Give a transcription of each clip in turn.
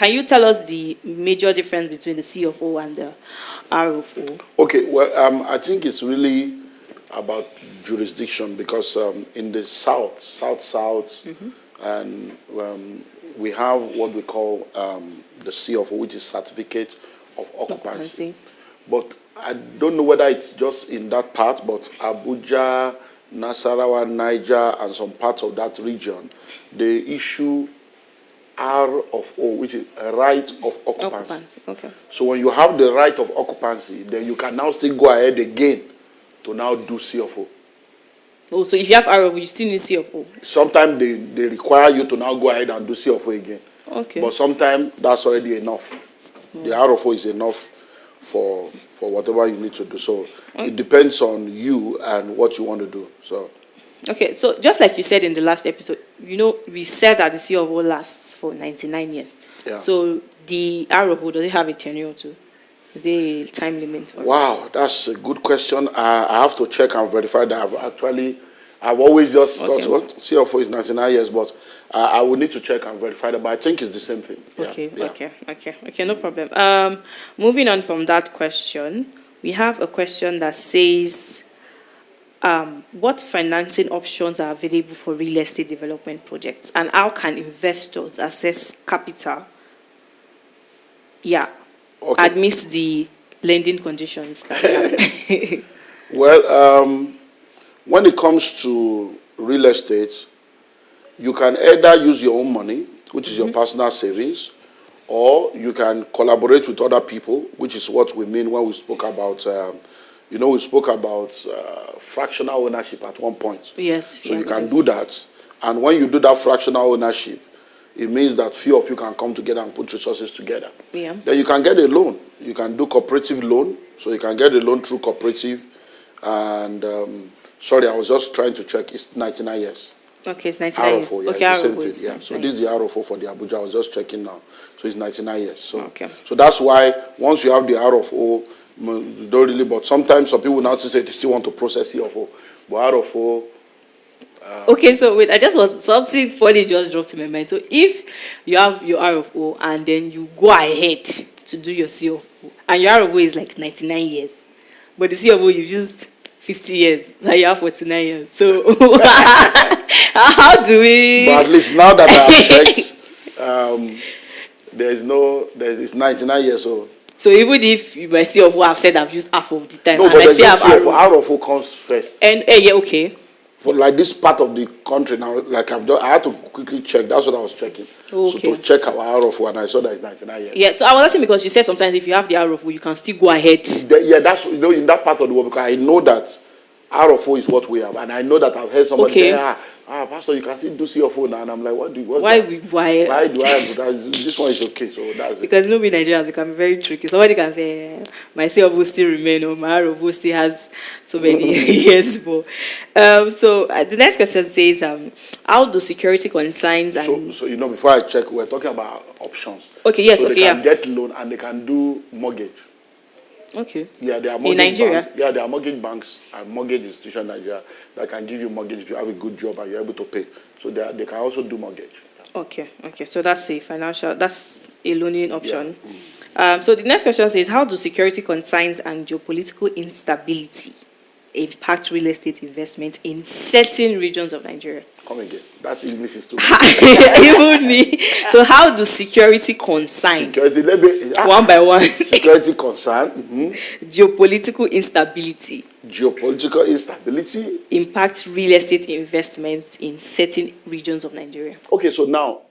can you tell us the major difference between the C of O and the R of O? Okay, well, I think it's really about jurisdiction because in the south, and we have what we call the C of O, which is Certificate of Occupancy. But I don't know whether it's just in that part, but Abuja, Nasarawa, Niger, and some parts of that region, they issue R of O, which is a right of occupancy. Okay. So when you have the right of occupancy, then you can now still go ahead again to now do C of O. Oh, so if you have R of O, you still need C of O? Sometimes they require you to now go ahead and do C of O again. Okay. But sometimes that's already enough. The R of O is enough for whatever you need to do. So it depends on you and what you want to do. So. Okay, so just like you said in the last episode, we said that the C of O lasts for 99 years. Yeah. So the R of O, does it have a tenure too? Is there a time limit for Wow, that's a good question. I have to check and verify that. I've always just thought, what? C of O is 99 years, but I will need to check and verify that. But I think it's the same thing. Okay, no problem. Moving on from that question, we have a question that says, what financing options are available for real estate development projects, and how can investors access capital? Amidst the lending conditions that we have. Well, when it comes to real estate, you can either use your own money, which is your personal savings, or you can collaborate with other people, which is what we mean when we spoke about, fractional ownership at one point. Yes. So you can do that. And when you do that fractional ownership, it means that few of you can come together and put resources together. Yeah. Then you can get a loan. You can do cooperative loan. So you can get a loan through cooperative. And, sorry, I was just trying to check. It's 99 years. Okay, it's 99 years. RFO, yeah, okay, it's the same RFO thing. Yeah. So this is the RFO for the Abuja. I was just checking now. So it's 99 years. So that's why once you have the RFO, you don't really, but sometimes some people now say they still want to process CFO. But RFO. Okay, so wait, I just want something funny just dropped in my mind. So if you have your RFO and then you go ahead to do your CFO, and your RFO is like 99 years, but the CFO you used 50 years, so you have 49 years. So how do we? But at least now that I have checked, it's 99 years old. So even if you might CFO have said I've used half of the time, no, and but I still have RFO comes first. And okay. For like this part of the country now, like I had to quickly check. That's what I was checking. Okay. So to check our RFO, and I saw that it's 99 years. Yeah, so I was asking because you said sometimes if you have the RFO, you can still go ahead. That's in that part of the world, because I know that RFO is what we have, and I know that I've heard somebody say, Pastor, you can still do CFO now, and I'm like, why do I have to? This one is okay, so that's because nobody Nigerians become very tricky. Somebody can say, my CFO still remain, or my RFO still has so many years more. So the next question says, how do security consigns and... So before I check, we're talking about options. Okay, yes, so okay, they can get loan, and they can do mortgage. Okay. Yeah, there are mortgage in Nigeria? Banks. Yeah, there are mortgage banks and mortgage institutions in Nigeria that can give you mortgage if you have a good job and you're able to pay. So they can also do mortgage. Okay. So that's a loaning option. Yeah. So the next question says, how do security concerns and geopolitical instability impact real estate investment in certain regions of Nigeria? Come again. That's English is too. Even me. So how do security concerns? One by one. Security concern. Geopolitical instability. Geopolitical instability impacts real estate investments in certain regions of Nigeria. Okay, so now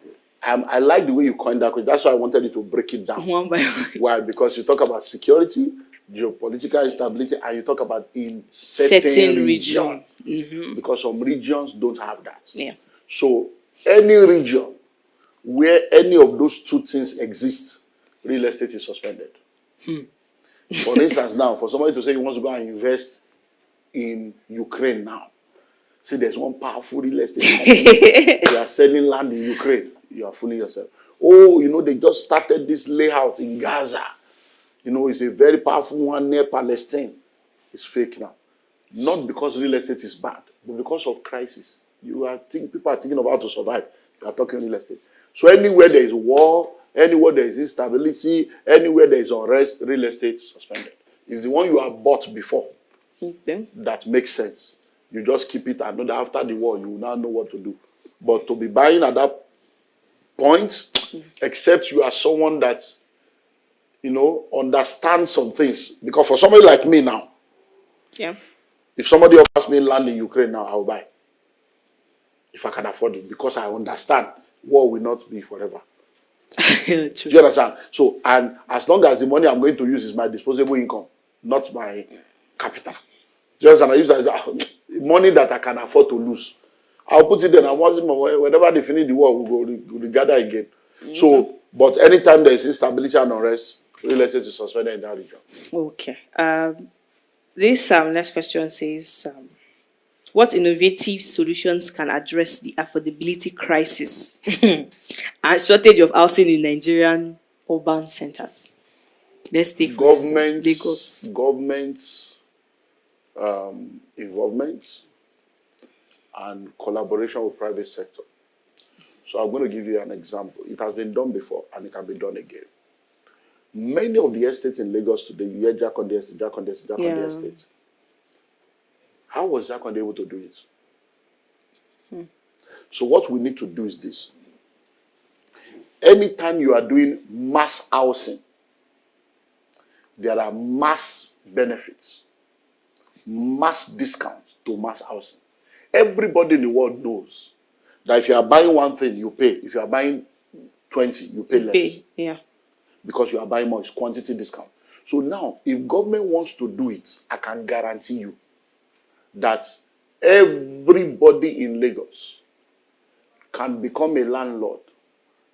I like the way you coined that, because that's why I wanted you to break it down. One by one. Why? Because you talk about security, geopolitical instability, and you talk about in certain region. Because some regions don't have that. Yeah. So any region where any of those two things exist, real estate is suspended. For instance, now, for somebody to say he wants to go and invest in Ukraine now, see, there's one powerful real estate company. They are selling land in Ukraine. You are fooling yourself. Oh, they just started this layout in Gaza. It's a very powerful one near Palestine. It's fake now. Not because real estate is bad, but because of crisis. People are thinking of how to survive. You are talking real estate. So anywhere there is war Anywhere there is instability, anywhere there is unrest, real estate suspended. It's the one you have bought before that makes sense. You just keep it and know that after the war, you will now know what to do. But to be buying at that point, except you are someone that, understands some things. Because for somebody like me now, if somebody offers me land in Ukraine now, I'll buy. If I can afford it, because I understand war will not be forever. Do you understand? So, and as long as the money I'm going to use is my disposable income, not my capital. Do you understand? I use that money that I can afford to lose. I'll put it there and whenever they finish the war, we'll gather again. So, but anytime there is instability and unrest, real estate is suspended in that region. Okay. This next question says, what innovative solutions can address the affordability crisis and shortage of housing in Nigerian urban centers? Let's take Lagos. Government involvement and collaboration with private sector. So I'm going to give you an example. It has been done before and it can be done again. Many of the estates in Lagos today, you hear Jakonde Estate. How was Jakonde able to do it? So what we need to do is this. Anytime you are doing mass housing, there are mass benefits, mass discounts to mass housing. Everybody in the world knows that if you are buying one thing, you pay. If you are buying 20, you pay less. Because you are buying more, it's quantity discount. So now, if government wants to do it, I can guarantee you that everybody in Lagos can become a landlord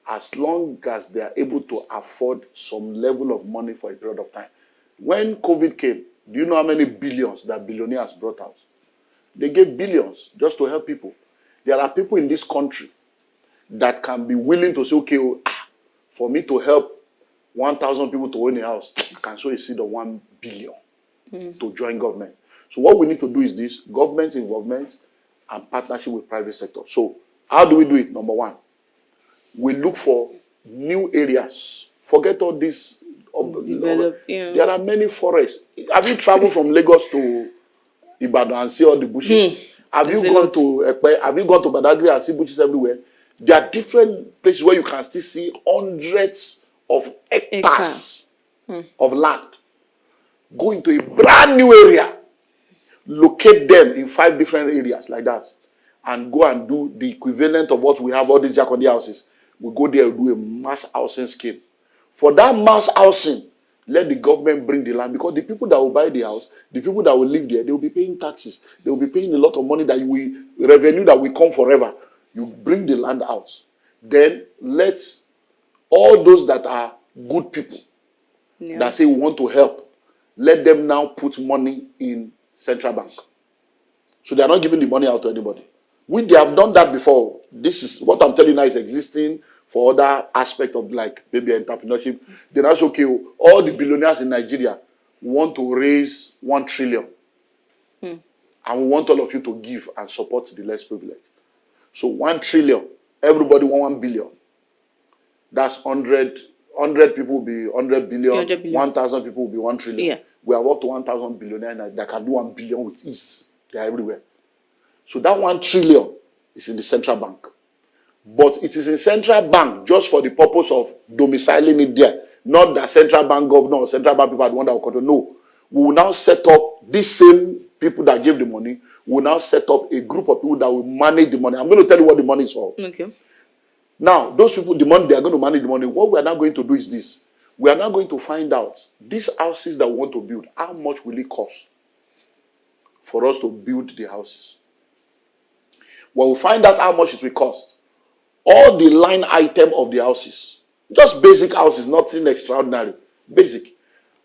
as long as they are able to afford some level of money for a period of time. When COVID came, do you know how many billions that billionaires brought out? They gave billions just to help people. There are people in this country that can be willing to say, okay, for me to help 1,000 people to own a house, I can sow a seed of 1 billion to join government. So what we need to do is this: government involvement and partnership with private sector. So how do we do it? Number one, we look for new areas. Forget all this. There are many forests. Have you traveled from Lagos to Ibadan and see all the bushes? Have you gone to Ekpe? Have you gone to Badagry and see bushes everywhere? There are different places where you can still see hundreds of hectares of land. Go into a brand new area, locate them in 5 different areas like that, and go and do the equivalent of what we have, all these Jakonde houses. We go there and do a mass housing scheme. For that mass housing, let the government bring the land, because the people that will buy the house, the people that will live there, they will be paying taxes. They will be paying a lot of money revenue that will come forever. You bring the land out. Then let all those that are good people that say we want to help, let them now put money in central bank. So they are not giving the money out to anybody. They have done that before. This is what I'm telling you now is existing for other aspects of like maybe entrepreneurship. Then that's okay. All the billionaires in Nigeria want to raise 1 trillion. And we want all of you to give and support the less privileged. So 1 trillion, everybody want 1 billion. That's 100 people will be 100 billion. 1,000 people will be 1 trillion. Yeah. We have up to 1,000 billionaires that can do 1 billion with ease. They are everywhere. So that 1 trillion is in the central bank. But it is in central bank just for the purpose of domiciling it there. Not that central bank governor or central bank people are the one that will control. No. We will now set up these same people that gave the money. We will now set up a group of people that will manage the money. I'm going to tell you what the money is for. Okay. Now, those people, the money, they are going to manage the money. What we are now going to do is this. We are now going to find out these houses that we want to build, how much will it cost for us to build the houses? When we find out how much it will cost, all the line item of the houses, just basic houses, nothing extraordinary, basic.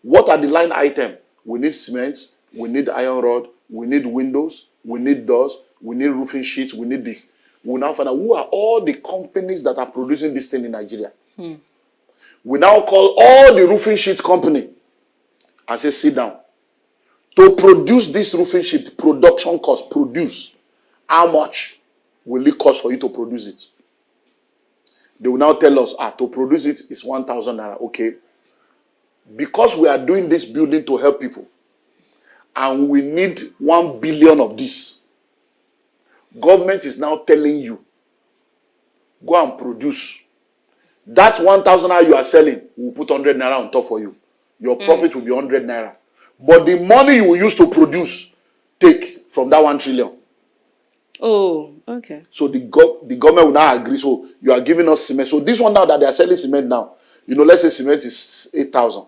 What are the line item? We need cement, we need iron rod, we need windows, we need doors, we need roofing sheets, we need this. We now find out who are all the companies that are producing this thing in Nigeria. We now call all the roofing sheet company and say, sit down. To produce this roofing sheet, production cost, produce, how much will it cost for you to produce it? They will now tell us, to produce it is 1,000 naira. Okay. Because we are doing this building to help people, and we need 1 billion of this, government is now telling you, go and produce. That 1,000 naira you are selling, we'll put 100 naira on top for you. Your profit will be 100 naira. But the money you will use to produce, take from that 1 trillion. Oh, okay. So the government will now agree. So you are giving us cement. So this one now that they are selling cement now, let's say cement is 8,000.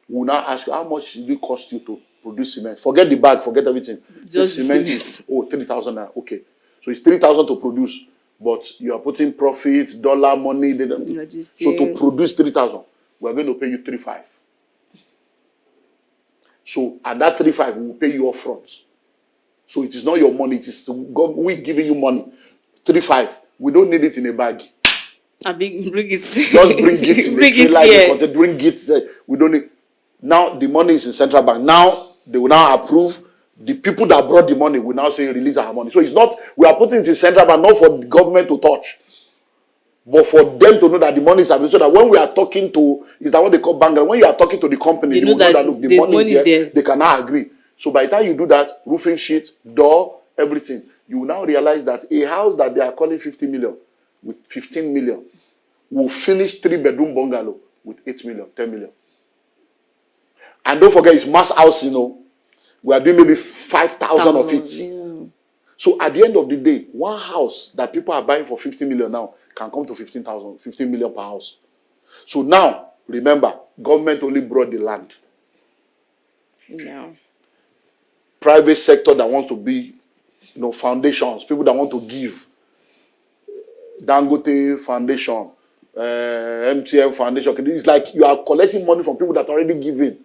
We will now ask you, how much did it cost you to produce cement? Forget the bag, forget everything. Just cement is 3,000 naira. Okay. So it's 3,000 to produce, but you are putting profit, dollar, money. So to produce 3,000, we are going to pay you 3,500. So at that 3,500, we will pay you up front. So it is not your money, it is God, we giving you money. 3,500. We don't need it in a bag. Bring it. Just bring it in bring a trailer, it here. bring it. We don't need. Now the money is in central bank. Now they will now approve. The people that brought the money will now say release our money. So it's not, we are putting it in central bank, not for the government to touch, but for them to know that the money is available. So that when we are talking to, is that what they call bank? When you are talking to the company, they will know that look, the money is there. They cannot agree. So by the time you do that, roofing sheet, door, everything, you will now realize that a house that they are calling 50 million with 15 million will finish 3-bedroom bungalow with 8 million, 10 million. And don't forget, it's mass house, We are doing maybe 5,000 of it. Yeah. So at the end of the day, one house that people are buying for 50 million now can come to 15 million per house. So now, remember, government only brought the land. Yeah. Private sector that wants to be, foundations, people that want to give. Dangote Foundation, MTN Foundation. It's like you are collecting money from people that are already giving.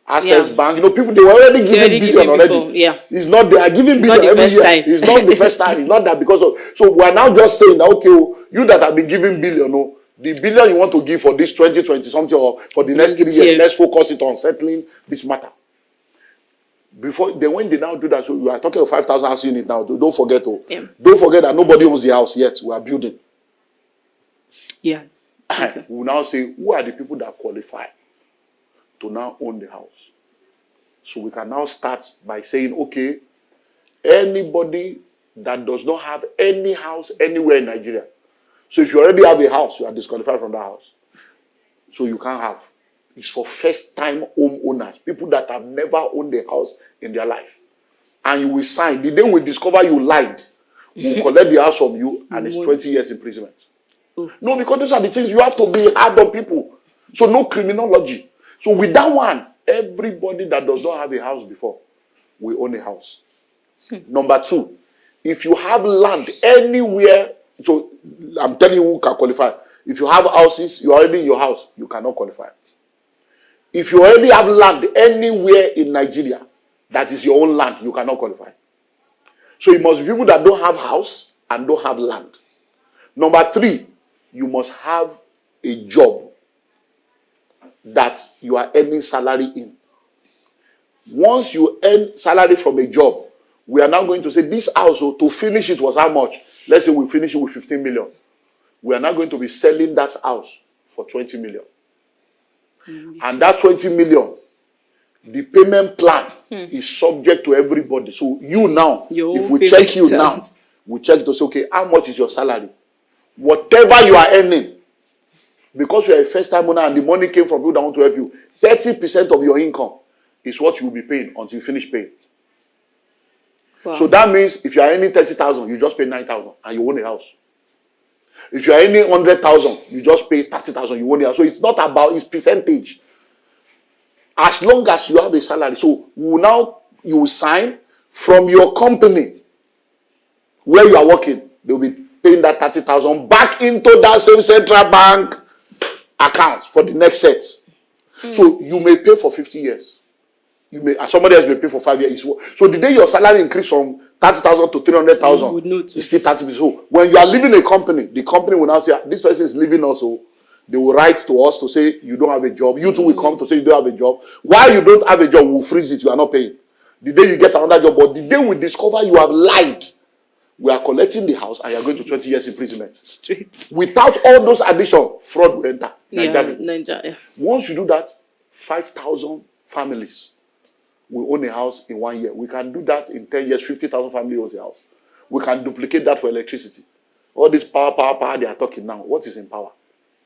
Access Bank, people, they were already giving billion already. Yeah. It's not, they are giving billion every year. Time. It's not the first time. It's not that because of, so we are now just saying that, okay, you that have been giving billion, the billion you want to give for this 2020 something or for the next 3 years, let's focus it on settling this matter. When they now do that, so you are talking of 5,000 house unit now. Don't forget, don't forget that nobody owns the house yet. We are building. Yeah. Okay. We will now say, who are the people that qualify to now own the house? So we can now start by saying, okay, anybody that does not have any house anywhere in Nigeria. So if you already have a house, you are disqualified from that house. So you can't have. It's for first-time home owners, people that have never owned a house in their life. And you will sign. The day we discover you lied, we'll collect the house from you, and it's 20 years imprisonment. No, because those are the things you have to be hard on people. So no criminology. So with that one, everybody that does not have a house before will own a house. Number 2, if you have land anywhere, so I'm telling you who can qualify. If you have houses, you're already in your house, you cannot qualify. If you already have land anywhere in Nigeria, that is your own land, you cannot qualify. So it must be people that don't have house and don't have land. Number 3, you must have a job that you are earning salary in. Once you earn salary from a job, we are now going to say this house, to finish it was how much? Let's say we finish it with 15 million. We are now going to be selling that house for 20 million. And that 20 million, the payment plan is subject to everybody. So you now, if we check you now, we check to say, okay, how much is your salary? Whatever you are earning, because you are a first-time owner and the money came from people that want to help you, 30% of your income is what you will be paying until you finish paying. Wow. So that means if you are earning 30,000, you just pay 9,000 and you own a house. If you are earning 100,000, you just pay 30,000, you own a house. So it's not about its percentage. As long as you have a salary. So you will sign from your company where you are working. They will be paying that 30,000 back into that same central bank account for the next set. So you may pay for 50 years. Somebody else may pay for 5 years. So the day your salary increase from 30,000 to 300,000, it's still 30%. So when you are leaving a company, the company will now say, this person is leaving also. They will write to us to say you don't have a job. You too will come to say you don't have a job. Why you don't have a job, we'll freeze it. You are not paying. The day you get another job, but the day we discover you have lied, We are collecting the house and you are going to 20 years imprisonment. Straight. Without all those additions, fraud will enter. Nigeria. Once you do that, 5,000 families will own a house in 1 year. We can do that in 10 years, 50,000 families own a house. We can duplicate that for electricity. All this power they are talking now, what is in power?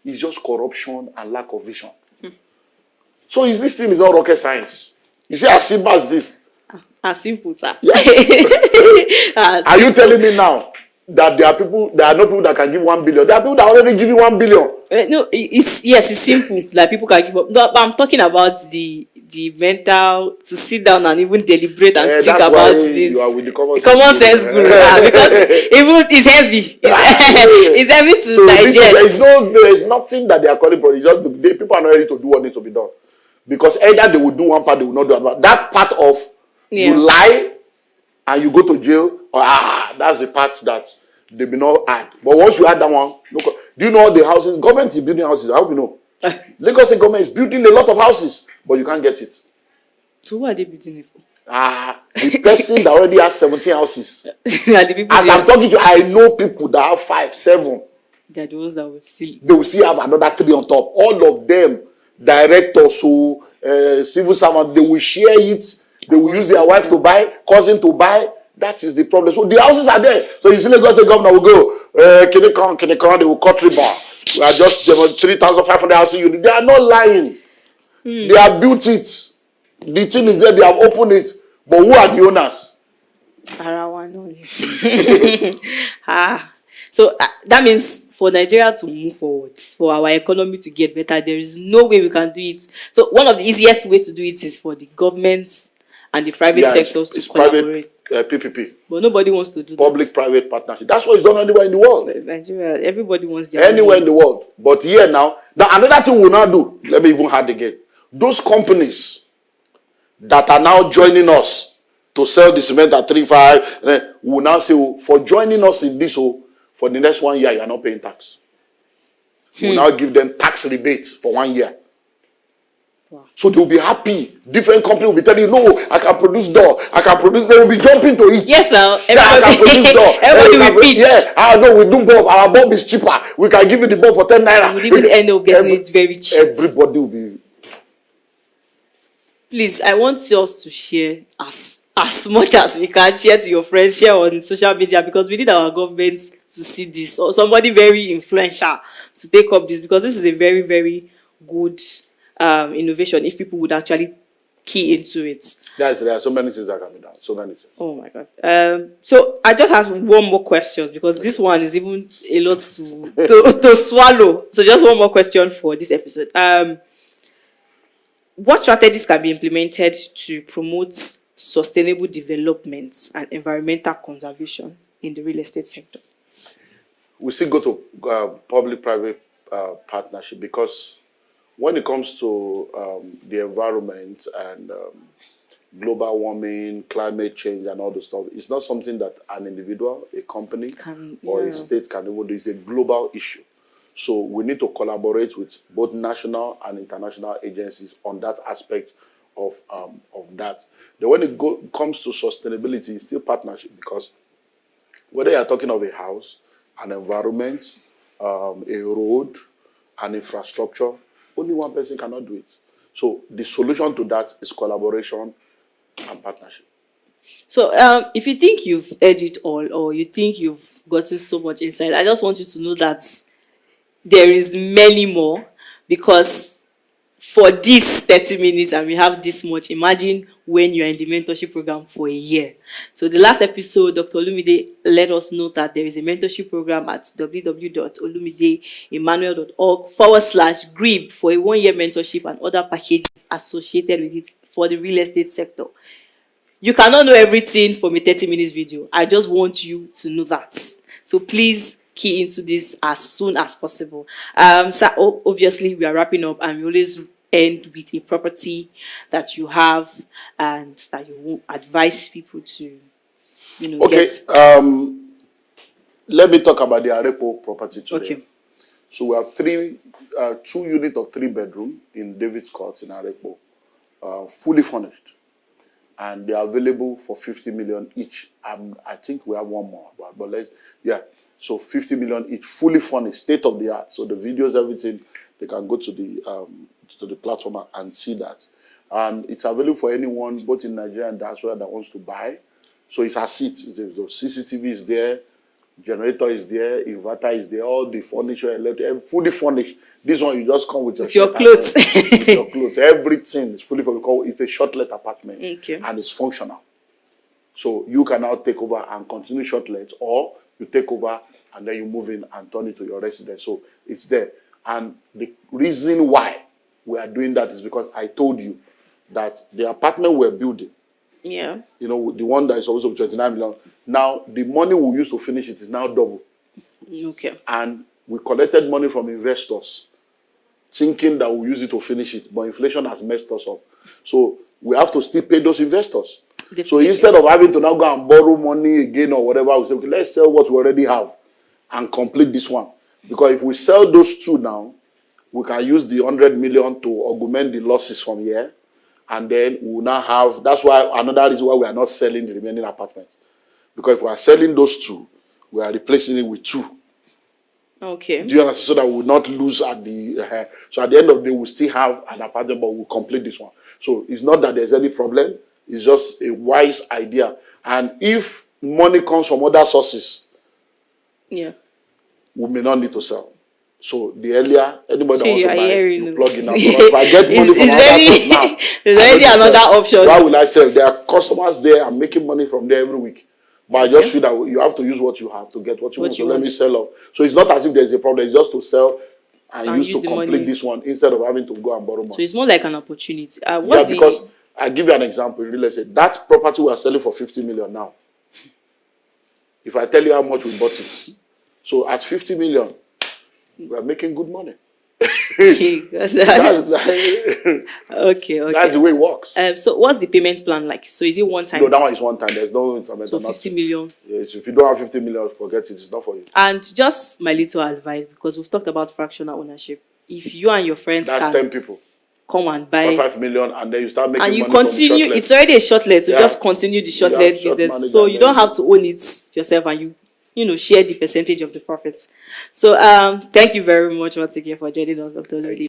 It's just corruption and lack of vision. So this thing is not rocket science. You see as simple as this? As simple, sir. Yes. Are you telling me now that there are no people that can give 1 billion? There are people that already give you 1 billion. No, it's simple that people can give up. No, but I'm talking about the mental to sit down and even deliberate and think about this. You are with the common sense guru, because even it's heavy. It's heavy to so digest. There is nothing that they are calling for. It's just people are not ready to do what needs to be done. Because either they will do one part, they will not do another part. That part of you lie and you go to jail, or that's the part that they will not add. But once you add that one, look, do you know the houses? Government is building houses. I hope you know. Lagos State government is building a lot of houses, but you can't get it. So what are they building it for? The person that already has 17 houses. As I'm talking to you, I know people that have 5, 7. They are the ones that will still. They will still have another 3 on top. All of them, directors, civil servants, they will share it. They will use their wife to buy, cousin to buy. That is the problem. So the houses are there. So you see, Lagos State governor will go, can they come, they will cut ribbon. We are just 3,500 houses units. They are not lying. They have built it. The thing is there, they have opened it. But who are the owners? So that means for Nigeria to move forward, for our economy to get better, there is no way we can do it. So one of the easiest ways to do it is for the government and the private sectors to collaborate. PPP. But nobody wants to do Public-private partnership. That's what is done anywhere in the world. Nigeria, everybody wants their anywhere in the world. But here now, another thing we'll now do, let me even add again. Those companies that are now joining us to sell the cement at 3.5, will now say, for joining us in this, for the next 1 year, you are not paying tax. We'll now give them tax rebate for 1 year. Wow. So they will be happy. Different company will be telling you, no, I can produce door. I can produce. They will be jumping to it. Yes, now. I can produce door. Everybody will pitch. Yeah, no, we do bulb. Our bulb is cheaper. We can give you the bulb for 10 naira. We will even end up getting it very cheap. Everybody will be. Please, I want us to share as much as we can. Share to your friends, share on social media, because we need our government to see this, or somebody very influential to take up this, because this is a very, very good innovation if people would actually key into it. Yes, there are so many things that can be done. So many things. Oh my God. So I just have one more question, because this one is even a lot to swallow. So just one more question for this episode. What strategies can be implemented to promote sustainable development and environmental conservation in the real estate sector? We still go to public-private partnership, because when it comes to the environment and global warming, climate change, and all the stuff, it's not something that an individual, a company, or a state can even do. It's a global issue. So we need to collaborate with both national and international agencies on that aspect of that. Then when it comes to sustainability, it's still partnership, because whether you're talking of a house, an environment, a road, an infrastructure, only one person cannot do it. So the solution to that is collaboration and partnership. So if you think you've heard it all, or you think you've gotten so much insight, I just want you to know that there is many more, because for this 30 minutes and we have this much, imagine when you're in the mentorship program for a year. So the last episode, Dr. Olumide let us know that there is a mentorship program at www.olumideemmanuel.org/GRIB for a 1-year mentorship and other packages associated with it for the real estate sector. You cannot know everything from a 30 minutes video. I just want you to know that. So please key into this as soon as possible. So obviously we are wrapping up, and we always end with a property that you have and that you will advise people to, get. Let me talk about the Arepo property today. Okay. So we have 2 units of 3 bedroom in David's Court in Arepo, fully furnished. and they are available for 50 million each. I think we have one more, but let's, yeah. So 50 million each, fully furnished, state of the art. So the videos, everything, they can go to the platform and see that. And it's available for anyone, both in Nigeria and diaspora, that wants to buy. So it's a seat. The CCTV is there, generator is there, inverter is there, all the furniture, electric, fully furnished. This one, you just come with your clothes. With your clothes. Everything is fully furnished. It's a short-let apartment, okay, and it's functional. So you can now take over and continue short-let, or you take over and then you move in and turn it to your residence. So it's there. And the reason why we are doing that is because I told you that the apartment we're building, yeah, you know, the one that is supposed to be 29 million, now the money we used to finish it is now double. Okay. And we collected money from investors, thinking that we'll use it to finish it, but inflation has messed us up. So we have to still pay those investors. Definitely. So instead of having to now go and borrow money again or whatever, we say, okay, let's sell what we already have and complete this one. Because if we sell those two now, we can use the 100 million to augment the losses from here. And then we will now have, that's why another reason why we are not selling the remaining apartments. Because if we are selling those two, we are replacing it with two. Okay. Do you understand? So that we will not lose at the, so at the end of the day, we'll still have an apartment, but we'll complete this one. So it's not that there's any problem. It's just a wise idea. And if money comes from other sources, yeah, we may not need to sell. So the earlier anybody that wants to buy, you plug in now. Because if I get money from another source now, there's already another option. Why will I sell? There are customers there. I'm making money from there every week. But I just feel that you have to use what you have to get what you want. So let me sell off. So it's not as if there's a problem. It's just to sell and use to complete money. This one instead of having to go and borrow money. So it's more like an opportunity. Because I give you an example in real estate. That property we are selling for 50 million now. If I tell you how much we bought it, so at 50 million, we are making good money. Okay. That's That's the way it works. So what's the payment plan like? So is it one time? No, that one is one time. There's no internet. So 50 million. Yes, if you don't have 50 million, forget it. It's not for you. And just my little advice, because we've talked about fractional ownership. If you and your friends that's 10 people. Come and buy for 5 million, and then you start making and you money continue. From the it's already a shortlet, so just continue the shortlet business. So you don't have to own it yourself, and you share the percentage of the profits. So thank you very much once again for joining us, Dr. Olumide.